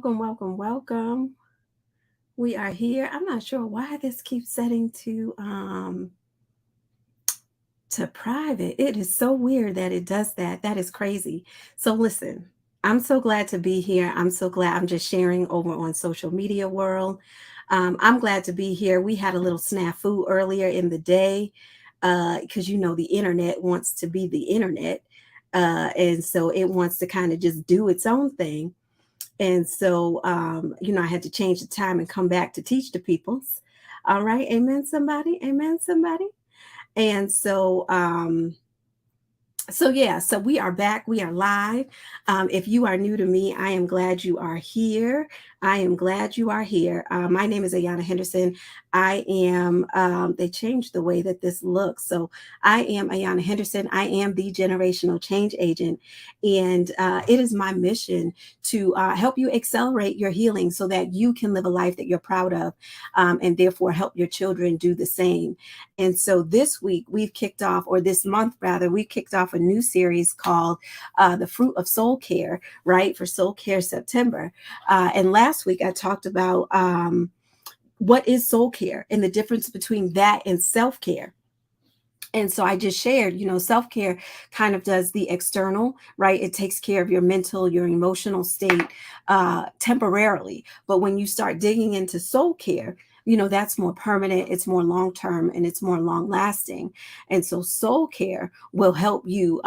Welcome, welcome, welcome. We are here. I'm not sure why this keeps setting to private. It is so weird that it does that. That is crazy. So listen, I'm so glad to be here. I'm so glad I'm just sharing over on social media world. I'm glad to be here. We had a little snafu earlier in the day because the internet wants to be the internet. And so it wants to kind of just do its own thing. And so, I had to change the time and come back to teach the peoples. All right. Amen, somebody. Amen, somebody. And so we are back. We are live. If you are new to me, I am glad you are here. I am glad you are here. My name is Ayana Henderson. I am, they changed the way that this looks. So I am Ayana Henderson. I am the generational change agent. And it is my mission to help you accelerate your healing so that you can live a life that you're proud of, and therefore help your children do the same. And so this week we've kicked off, or this month rather, we kicked off a new series called The Fruit of Soul Care, right? For Soul Care September. And last week I talked about what is soul care and the difference between that and self care. And so I just shared, self care kind of does the external, right? It takes care of your mental, your emotional state temporarily. But when you start digging into soul care, that's more permanent, it's more long term, and it's more long lasting. And so soul care will help you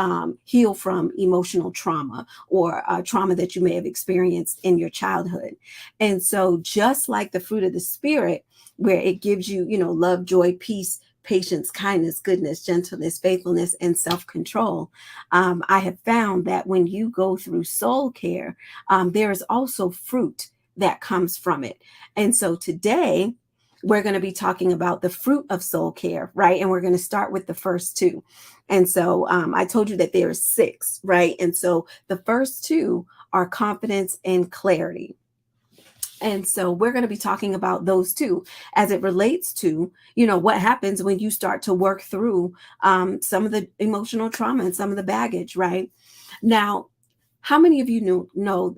heal from emotional trauma or trauma that you may have experienced in your childhood. And so, just like the fruit of the Spirit, where it gives you, love, joy, peace, patience, kindness, goodness, gentleness, faithfulness, and self control. I have found that when you go through soul care, there is also fruit that comes from it. And so today, we're going to be talking about the fruit of soul care, right? And we're going to start with the first two. And so I told you that there are six, right? And so the first two are confidence and clarity. And so we're going to be talking about those two as it relates to, what happens when you start to work through some of the emotional trauma and some of the baggage, right? Now, how many of you know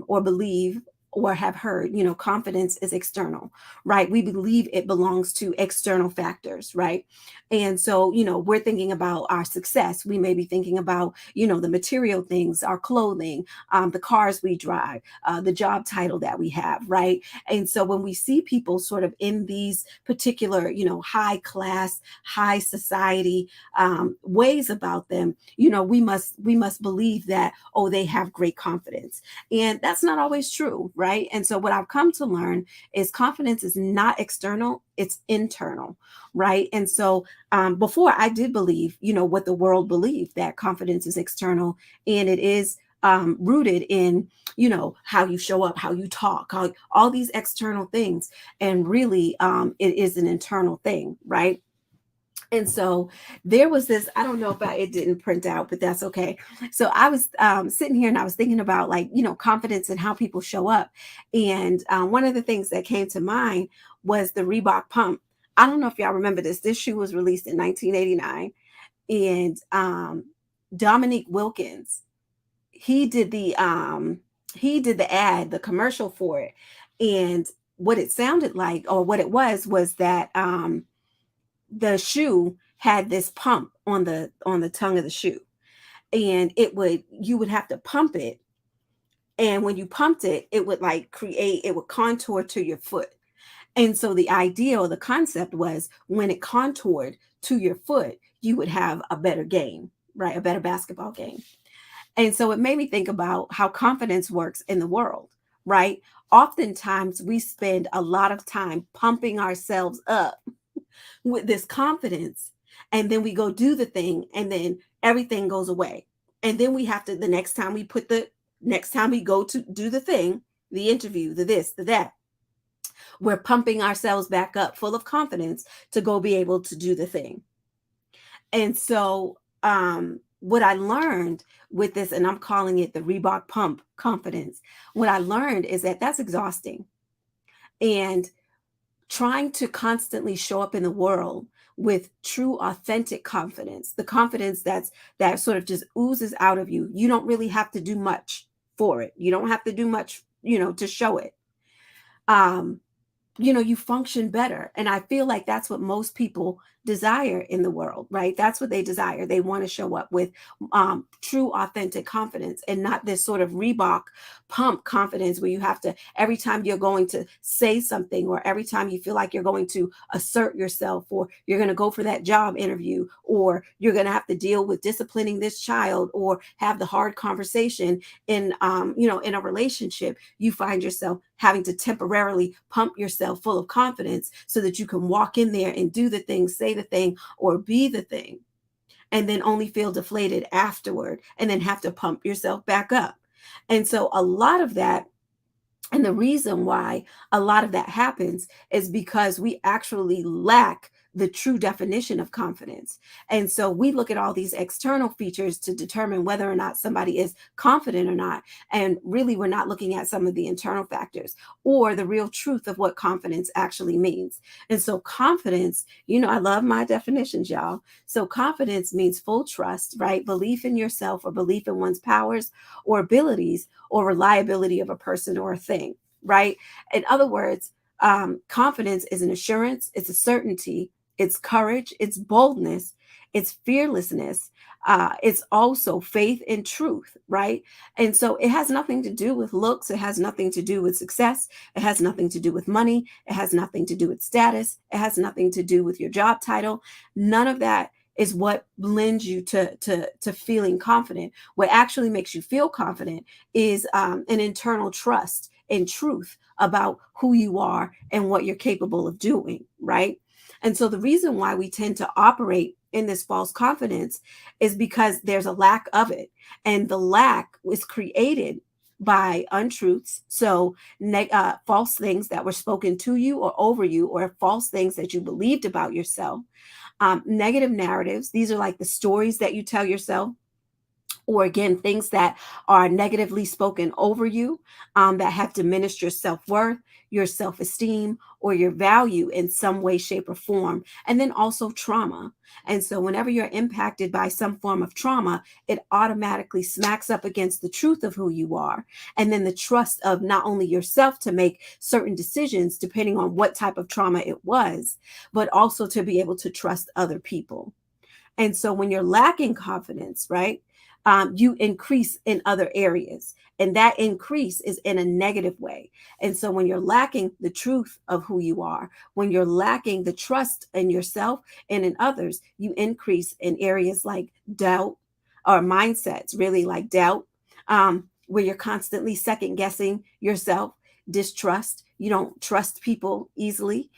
or believe or have heard, confidence is external, right? We believe it belongs to external factors, right? And so, we're thinking about our success. We may be thinking about, the material things, our clothing, the cars we drive, the job title that we have, right? And so when we see people sort of in these particular, high class, high society ways about them, we must believe that, oh, they have great confidence. And that's not always true, right? And so what I've come to learn is confidence is not external, it's internal, right? And so before I did believe, what the world believed, that confidence is external, and it is rooted in, how you show up, how you talk, all these external things. And really, it is an internal thing, right? And so there was this, I don't know if it didn't print out, but that's okay. So I was sitting here and I was thinking about, like, confidence and how people show up. And one of the things that came to mind was the Reebok pump. I don't know if y'all remember this. This shoe was released in 1989. And Dominique Wilkins, he did the ad, the commercial for it. And what it sounded like, or what it was that the shoe had this pump on the tongue of the shoe, and you would have to pump it, and when you pumped it, it would it would contour to your foot. And so the idea or the concept was, when it contoured to your foot, you would have a better game, right? A better basketball game. And so it made me think about how confidence works in the world, right? Oftentimes we spend a lot of time pumping ourselves up with this confidence, and then we go do the thing, and then everything goes away. And then we have to, the next time we go to do the thing, the interview, the this, the that, we're pumping ourselves back up full of confidence to go be able to do the thing. And so what I learned with this, and I'm calling it the Reebok pump confidence, what I learned is that that's exhausting. And trying to constantly show up in the world with true authentic confidence, the confidence that sort of just oozes out of you, you don't really have to do much for it. You don't have to do much to show it. Um, you function better. And I feel like that's what most people desire in the world, right? That's what they desire. They want to show up with true, authentic confidence, and not this sort of Reebok pump confidence where you have to, every time you're going to say something, or every time you feel like you're going to assert yourself, or you're going to go for that job interview, or you're going to have to deal with disciplining this child, or have the hard conversation in a relationship, you find yourself having to temporarily pump yourself full of confidence so that you can walk in there and do the thing, say the thing, or be the thing, and then only feel deflated afterward, and then have to pump yourself back up. And so a lot of that, and the reason why a lot of that happens, is because we actually lack the true definition of confidence. And so we look at all these external features to determine whether or not somebody is confident or not. And really, we're not looking at some of the internal factors or the real truth of what confidence actually means. And so confidence, I love my definitions, y'all. So confidence means full trust, right? Belief in yourself, or belief in one's powers or abilities, or reliability of a person or a thing, right? In other words, confidence is an assurance, it's a certainty, it's courage, it's boldness, it's fearlessness. It's also faith and truth, right? And so it has nothing to do with looks. It has nothing to do with success. It has nothing to do with money. It has nothing to do with status. It has nothing to do with your job title. None of that is what lends you to feeling confident. What actually makes you feel confident is an internal trust and truth about who you are and what you're capable of doing, right? And so the reason why we tend to operate in this false confidence is because there's a lack of it. And the lack was created by untruths. So false things that were spoken to you or over you, or false things that you believed about yourself. Negative narratives. These are like the stories that you tell yourself, or again, things that are negatively spoken over you, that have diminished your self-worth, your self-esteem, or your value in some way, shape, or form. And then also trauma. And so whenever you're impacted by some form of trauma, it automatically smacks up against the truth of who you are. And then the trust of not only yourself to make certain decisions, depending on what type of trauma it was, but also to be able to trust other people. And so when you're lacking confidence, right, you increase in other areas. And that increase is in a negative way. And so when you're lacking the truth of who you are, when you're lacking the trust in yourself and in others, you increase in areas like doubt, or mindsets, really, like doubt, where you're constantly second guessing yourself, distrust. You don't trust people easily.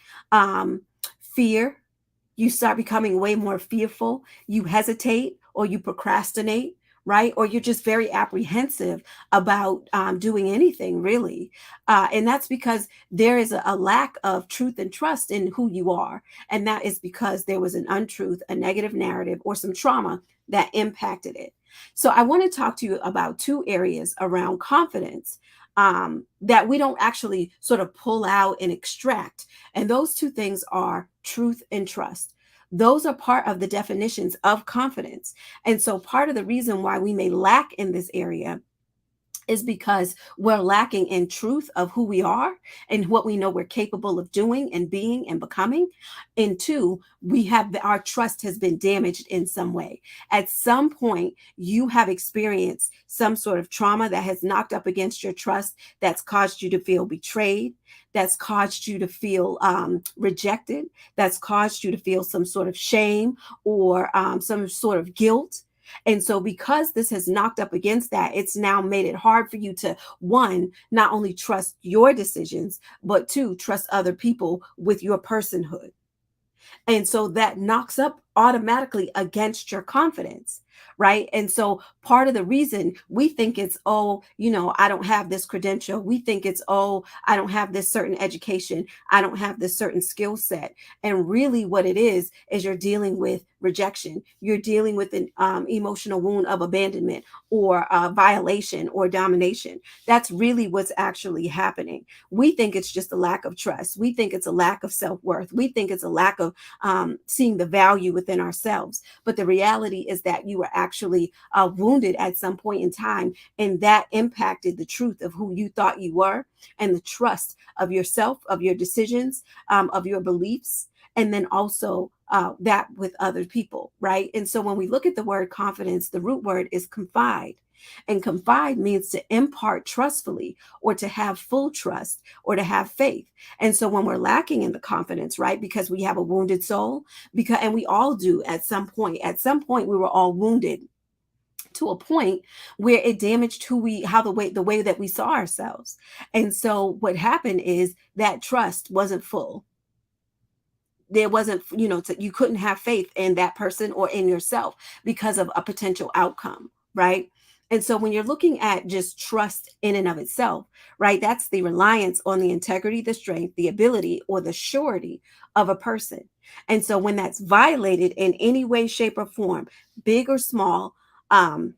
Fear. You start becoming way more fearful. You hesitate, or you procrastinate, right? Or you're just very apprehensive about doing anything, really. And that's because there is a lack of truth and trust in who you are. And that is because there was an untruth, a negative narrative, or some trauma that impacted it. So I want to talk to you about two areas around confidence, that we don't actually sort of pull out and extract. And those two things are truth and trust. Those are part of the definitions of confidence. And so part of the reason why we may lack in this area is because we're lacking in truth of who we are and what we know we're capable of doing and being and becoming. And two, our trust has been damaged in some way. At some point, you have experienced some sort of trauma that has knocked up against your trust, that's caused you to feel betrayed, that's caused you to feel rejected, that's caused you to feel some sort of shame, or some sort of guilt. And so because this has knocked up against that, it's now made it hard for you to, one, not only trust your decisions, but two, trust other people with your personhood. And so that knocks up automatically against your confidence, right? And so part of the reason we think it's, oh, I don't have this credential. We think it's, oh, I don't have this certain education. I don't have this certain skill set. And really what it is you're dealing with rejection. You're dealing with an emotional wound of abandonment, or violation, or domination. That's really what's actually happening. We think it's just a lack of trust. We think it's a lack of self-worth. We think it's a lack of seeing the value within within ourselves. But the reality is that you were actually wounded at some point in time, and that impacted the truth of who you thought you were and the trust of yourself, of your decisions, of your beliefs, and then also that with other people, right? And so when we look at the word confidence, the root word is confide. And confide means to impart trustfully, or to have full trust, or to have faith. And so when we're lacking in the confidence, right, because we have a wounded soul, because and we all do at some point. At some point, we were all wounded to a point where it damaged who we how the way that we saw ourselves. And so what happened is that trust wasn't full. There wasn't, you couldn't have faith in that person or in yourself because of a potential outcome, right? And so when you're looking at just trust in and of itself, right, that's the reliance on the integrity, the strength, the ability, or the surety of a person. And so when that's violated in any way, shape, or form, big or small, um,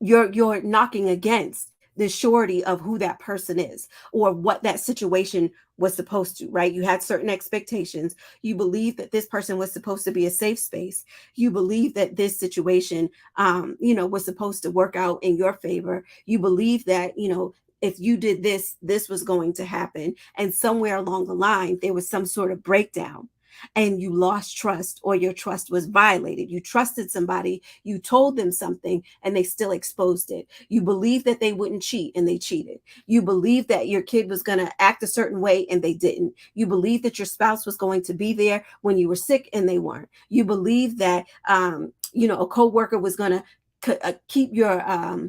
you're knocking against the surety of who that person is or what that situation was supposed to, right? You had certain expectations. You believe that this person was supposed to be a safe space. You believe that this situation was supposed to work out in your favor. You believe that, if you did this, this was going to happen. And somewhere along the line, there was some sort of breakdown, and you lost trust, or your trust was violated. You trusted somebody, you told them something, and they still exposed it. You believed that they wouldn't cheat, and they cheated. You believed that your kid was going to act a certain way, and they didn't. You believed that your spouse was going to be there when you were sick, and they weren't. You believed that a coworker was going to keep your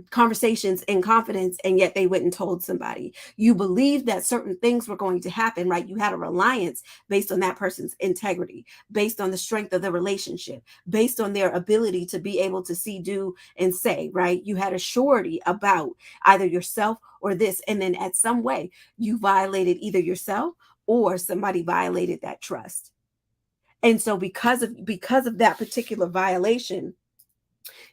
conversations in confidence, and yet they went and told somebody. You believed that certain things were going to happen, right? You had a reliance based on that person's integrity, based on the strength of the relationship, based on their ability to be able to see, do, and say, right? You had a surety about either yourself or this, and then at some way you violated either yourself or somebody violated that trust. And so because of that particular violation,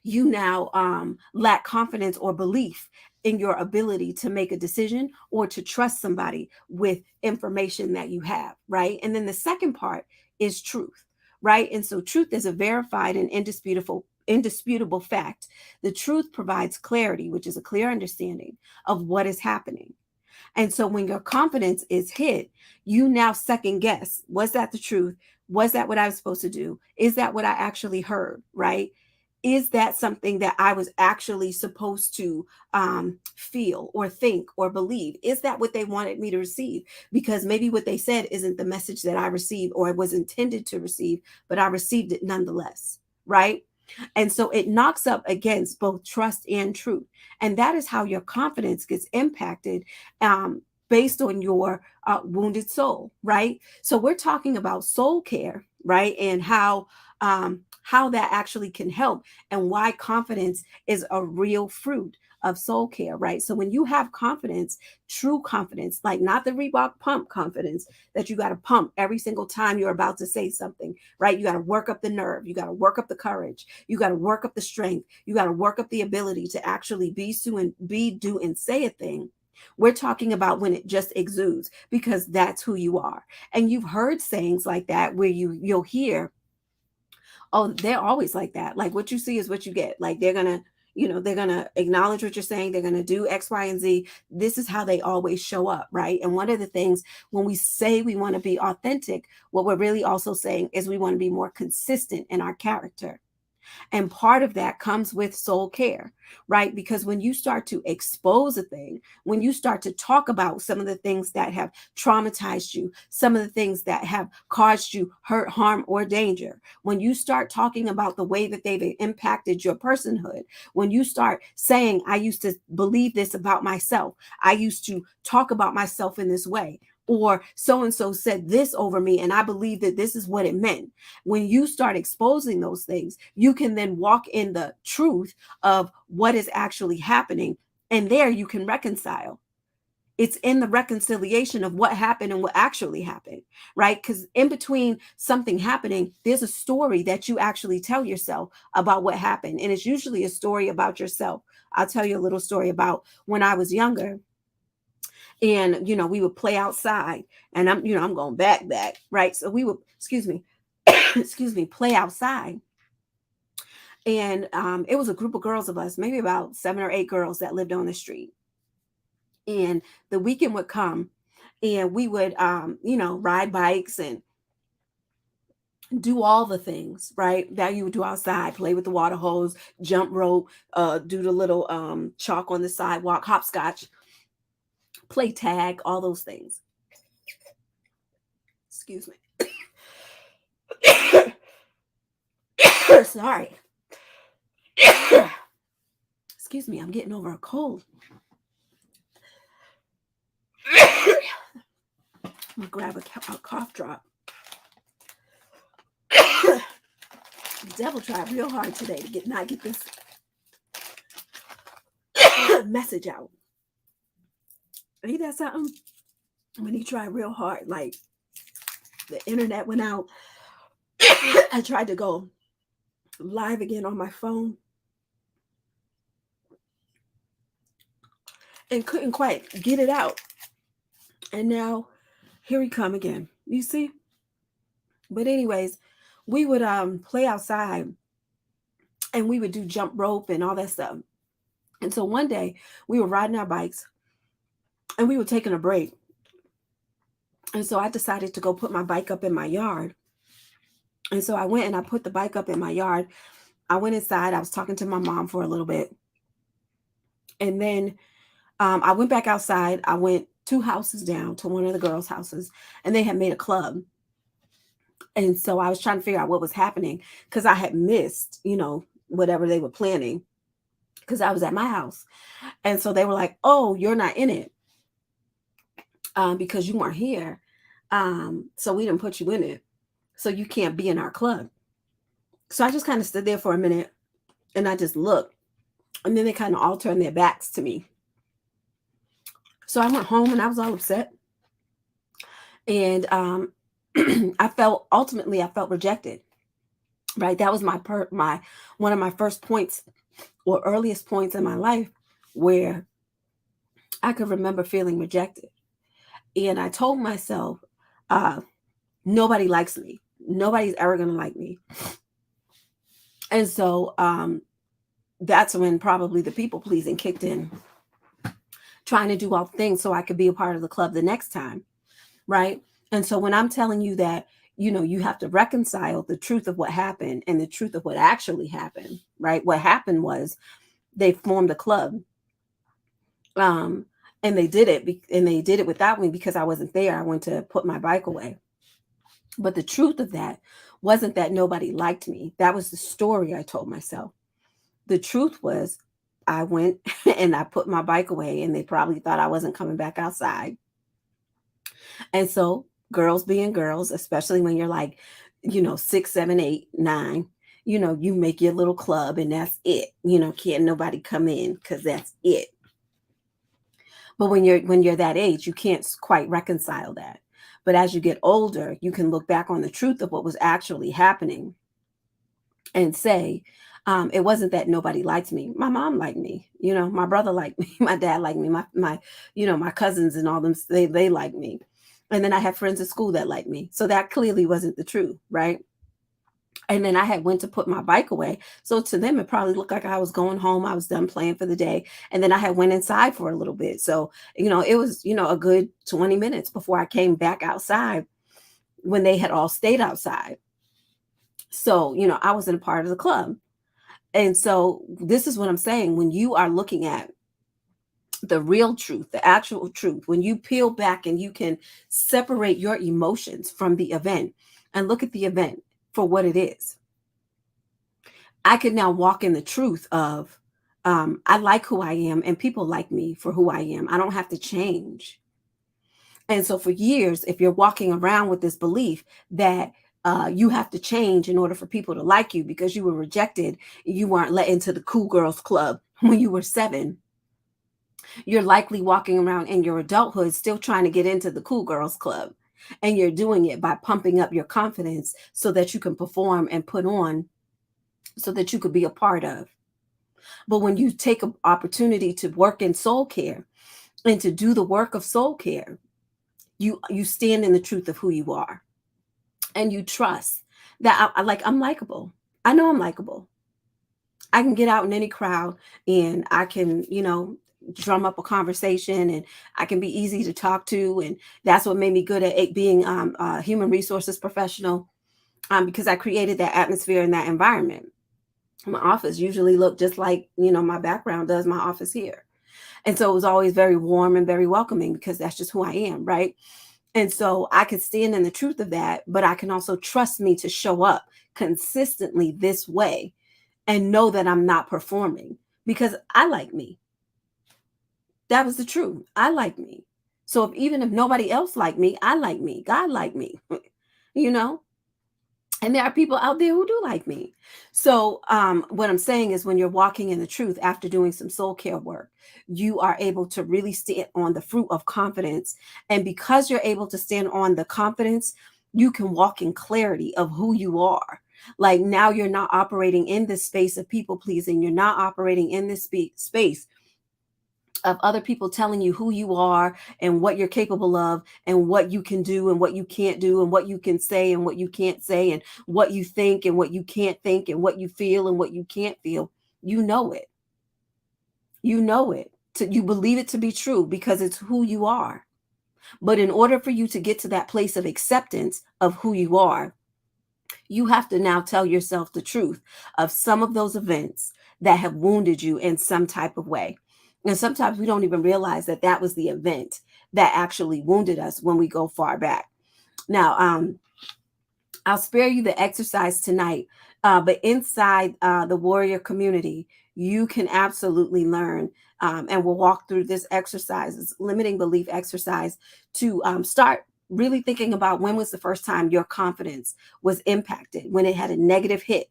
you now lack confidence or belief in your ability to make a decision or to trust somebody with information that you have, right? And then the second part is truth, right? And so truth is a verified and indisputable fact. The truth provides clarity, which is a clear understanding of what is happening. And so when your confidence is hit, you now second guess, was that the truth? Was that what I was supposed to do? Is that what I actually heard, right? Is that something that I was actually supposed to feel or think or believe? Is that what they wanted me to receive? Because maybe what they said isn't the message that I received or was intended to receive, but I received it nonetheless, right? And so it knocks up against both trust and truth. And that is how your confidence gets impacted based on your wounded soul, right? So we're talking about soul care, right? And how that actually can help, and why confidence is a real fruit of soul care, right? So when you have confidence, true confidence, like not the Reebok pump confidence that you got to pump every single time you're about to say something, right? You got to work up the nerve, you got to work up the courage, you got to work up the strength, you got to work up the ability to actually do, and say a thing. We're talking about when it just exudes, because that's who you are. And you've heard sayings like that where you'll hear, oh, they're always like that. Like what you see is what you get. Like they're gonna acknowledge what you're saying. They're gonna do X, Y, and Z. This is how they always show up, right? And one of the things when we say we want to be authentic, what we're really also saying is we want to be more consistent in our character. And part of that comes with soul care, right? Because when you start to expose a thing, when you start to talk about some of the things that have traumatized you, some of the things that have caused you hurt, harm, or danger, when you start talking about the way that they've impacted your personhood, when you start saying, I used to believe this about myself, I used to talk about myself in this way, or so and so said this over me, and I believe that this is what it meant. When you start exposing those things, you can then walk in the truth of what is actually happening. And there you can reconcile. It's in the reconciliation of what happened and what actually happened, right? Because in between something happening, there's a story that you actually tell yourself about what happened. And it's usually a story about yourself. I'll tell you a little story about when I was younger. And we would play outside, and I'm going back, right? So we would, excuse me, excuse me, play outside. And it was a group of girls of us, maybe about 7 or 8 girls that lived on the street. And the weekend would come and we would, ride bikes and do all the things, right? That you would do outside, play with the water hose, jump rope, do the little chalk on the sidewalk, hopscotch, play tag, all those things. Excuse me. Sorry. Excuse me, I'm getting over a cold. I'm gonna grab a cough drop. The devil tried real hard today to not get this message out. Ain't that something? When he tried real hard, like the internet went out. I tried to go live again on my phone and couldn't quite get it out. And now here we come again. You see? But anyways, we would play outside and we would do jump rope and all that stuff. And so one day we were riding our bikes and we were taking a break. And so I decided to go put my bike up in my yard. And so I went and I put the bike up in my yard. I went inside. I was talking to my mom for a little bit. And then I went back outside. I went 2 houses down to one of the girls' houses, and they had made a club. And so I was trying to figure out what was happening because I had missed, whatever they were planning because I was at my house. And so they were like, oh, you're not in it because you weren't here. So we didn't put you in it. So you can't be in our club. So I just kind of stood there for a minute and I just looked. And then they kind of all turned their backs to me. So I went home and I was all upset. And I felt rejected. Right. That was one of my first points or earliest points in my life where I could remember feeling rejected. And I told myself, nobody likes me. Nobody's ever going to like me. And so that's when probably the people pleasing kicked in, trying to do all things so I could be a part of the club the next time. Right. And so when I'm telling you that, you have to reconcile the truth of what happened and the truth of what actually happened. Right. What happened was they formed a club. And they did it without me because I wasn't there. I went to put my bike away. But the truth of that wasn't that nobody liked me. That was the story I told myself. The truth was I went and I put my bike away and they probably thought I wasn't coming back outside. And so girls being girls, especially when you're like, 6, 7, 8, 9, you make your little club and that's it. Can't nobody come in because that's it. But when you're that age, you can't quite reconcile that. But as you get older, you can look back on the truth of what was actually happening and say, it wasn't that nobody liked me. My mom liked me, my brother liked me, my dad liked me, my cousins and all them, they liked me. And then I had friends at school that liked me. So that clearly wasn't the truth, right? And then I had went to put my bike away. So to them, it probably looked like I was going home. I was done playing for the day. And then I had went inside for a little bit. So, it was, a good 20 minutes before I came back outside when they had all stayed outside. So, I wasn't a part of the club. And so this is what I'm saying. When you are looking at the real truth, the actual truth, when you peel back and you can separate your emotions from the event and look at the event for what it is, I can now walk in the truth of, I like who I am and people like me for who I am. I don't have to change. And so for years, if you're walking around with this belief that you have to change in order for people to like you because you were rejected, you weren't let into the cool girls club when you were 7, you're likely walking around in your adulthood still trying to get into the cool girls club. And you're doing it by pumping up your confidence so that you can perform and put on so that you could be a part of. But when you take an opportunity to work in soul care and to do the work of soul care, you stand in the truth of who you are. And you trust that I'm likable. I know I'm likable. I can get out in any crowd and I can, drum up a conversation, and I can be easy to talk to. And that's what made me good at it, being a human resources professional, because I created that atmosphere and that environment. My office usually looked just like, my background does, my office here. And so it was always very warm and very welcoming because that's just who I am, right? And so I could stand in the truth of that, but I can also trust me to show up consistently this way and know that I'm not performing because I like me. That was the truth. I like me. So even if nobody else like me, I like me. God like me, you know? And there are people out there who do like me. So what I'm saying is when you're walking in the truth after doing some soul care work, you are able to really stand on the fruit of confidence. And because you're able to stand on the confidence, you can walk in clarity of who you are. Like now you're not operating in this space of people pleasing. You're not operating in this space of other people telling you who you are and what you're capable of and what you can do and what you can't do and what you can say and what you can't say and what you think and what you can't think and what you feel and what you can't feel. You know it. You know it. You believe it to be true because it's who you are. But in order for you to get to that place of acceptance of who you are, you have to now tell yourself the truth of some of those events that have wounded you in some type of way. And sometimes we don't even realize that that was the event that actually wounded us when we go far back. Now, I'll spare you the exercise tonight, but inside the warrior community, you can absolutely learn. And we'll walk through this exercise, this limiting belief exercise, to start really thinking about when was the first time your confidence was impacted, when it had a negative hit,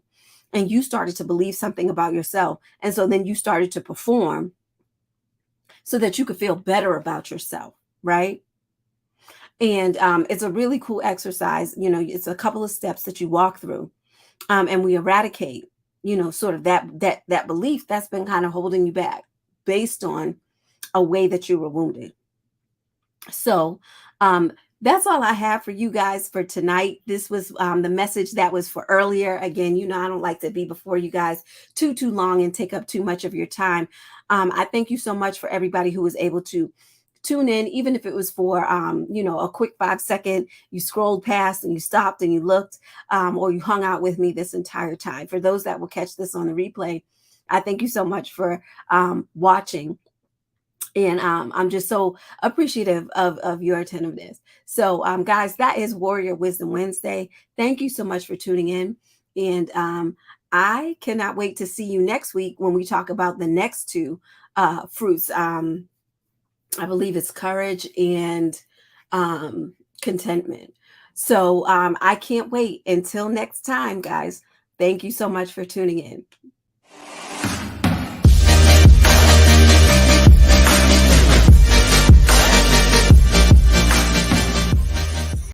and you started to believe something about yourself. And so then you started to perform so that you could feel better about yourself, right? And it's a really cool exercise. It's a couple of steps that you walk through, and we eradicate, sort of that belief that's been kind of holding you back based on a way that you were wounded. So that's all I have for you guys for tonight. This was the message that was for earlier. Again, I don't like to be before you guys too long and take up too much of your time. I thank you so much for everybody who was able to tune in, even if it was for a quick 5-second, you scrolled past and you stopped and you looked, or you hung out with me this entire time. For those that will catch this on the replay, I thank you so much for watching. And I'm just so appreciative of your attentiveness. So guys, that is Warrior Wisdom Wednesday. Thank you so much for tuning in. And I cannot wait to see you next week when we talk about the next two fruits. I believe it's courage and contentment. So I can't wait until next time, guys. Thank you so much for tuning in.